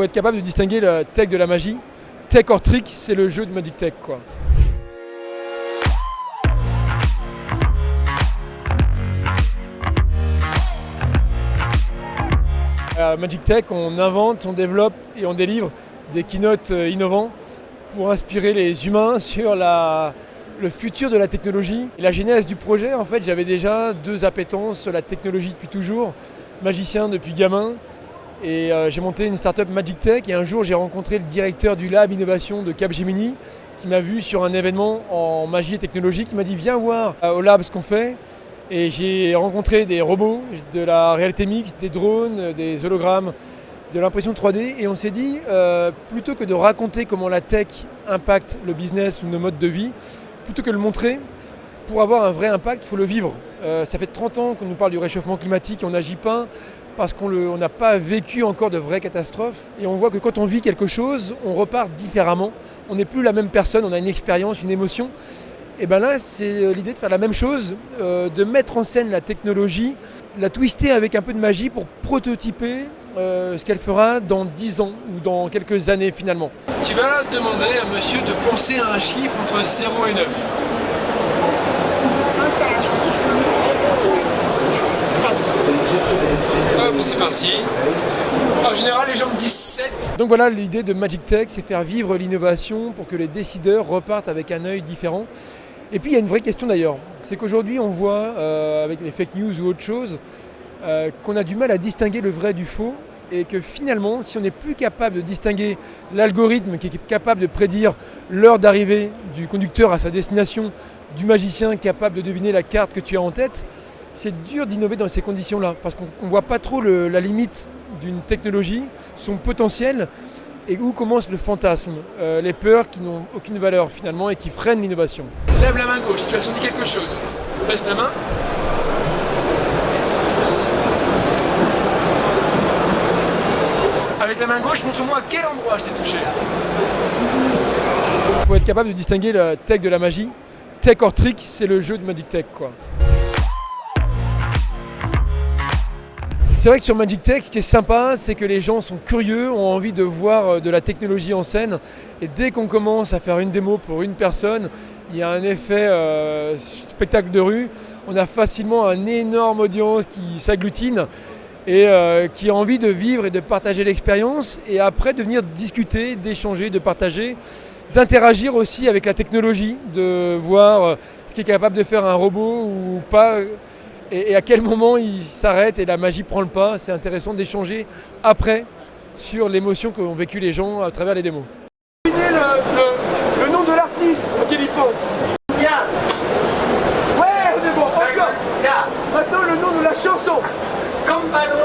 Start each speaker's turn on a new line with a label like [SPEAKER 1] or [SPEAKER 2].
[SPEAKER 1] faut être capable de distinguer la tech de la magie. Tech or trick, c'est le jeu de Magic Tech, quoi. À Magic Tech, on invente, on développe et on délivre des keynotes innovants pour inspirer les humains sur le futur de la technologie. Et la genèse du projet, en fait, j'avais déjà deux appétences sur la technologie depuis toujours, magicien depuis gamin. Et j'ai monté une startup Magic Tech et un jour j'ai rencontré le directeur du lab innovation de Capgemini qui m'a vu sur un événement en magie et technologie, qui m'a dit viens voir au lab ce qu'on fait. Et j'ai rencontré des robots, de la réalité mixte, des drones, des hologrammes, de l'impression 3D. Et on s'est dit, plutôt que de raconter comment la tech impacte le business ou nos modes de vie, plutôt que de le montrer, pour avoir un vrai impact, il faut le vivre. Ça fait 30 ans qu'on nous parle du réchauffement climatique et on n'agit pas parce qu'on n'a pas vécu encore de vraies catastrophes. Et on voit que quand on vit quelque chose, on repart différemment. On n'est plus la même personne, on a une expérience, une émotion. Et bien là, c'est l'idée de faire la même chose, de mettre en scène la technologie, la twister avec un peu de magie pour prototyper ce qu'elle fera dans 10 ans ou dans quelques années finalement. Tu vas demander à monsieur de penser à un chiffre entre 0 et 9. Hop, c'est parti. En général, les gens me disent 7. Donc voilà, l'idée de Magic Tech, c'est faire vivre l'innovation pour que les décideurs repartent avec un œil différent. Et puis il y a une vraie question d'ailleurs, c'est qu'aujourd'hui on voit avec les fake news ou autre chose qu'on a du mal à distinguer le vrai du faux et que finalement si on n'est plus capable de distinguer l'algorithme qui est capable de prédire l'heure d'arrivée du conducteur à sa destination, du magicien capable de deviner la carte que tu as en tête, c'est dur d'innover dans ces conditions-là parce qu'on ne voit pas trop la limite d'une technologie, son potentiel. Et où commence le fantasme, les peurs qui n'ont aucune valeur finalement et qui freinent l'innovation. Lève la main gauche, tu as senti quelque chose. Baisse la main. Avec la main gauche, montre-moi à quel endroit je t'ai touché. Il faut être capable de distinguer la tech de la magie. Tech or trick, c'est le jeu de Magic Tech, quoi. C'est vrai que sur Magic Tech, ce qui est sympa, c'est que les gens sont curieux, ont envie de voir de la technologie en scène. Et dès qu'on commence à faire une démo pour une personne, il y a un effet spectacle de rue. On a facilement une énorme audience qui s'agglutine et qui a envie de vivre et de partager l'expérience. Et après, de venir discuter, d'échanger, de partager, d'interagir aussi avec la technologie, de voir ce qui est capable de faire un robot ou pas. Et à quel moment il s'arrête et la magie prend le pas. C'est intéressant d'échanger après sur l'émotion qu'ont vécu les gens à travers les démos. Le nom de l'artiste auquel il pense.
[SPEAKER 2] Jazz.
[SPEAKER 1] Ouais, on est bon, encore.
[SPEAKER 2] Yeah.
[SPEAKER 1] Maintenant le nom de la chanson.
[SPEAKER 2] Campano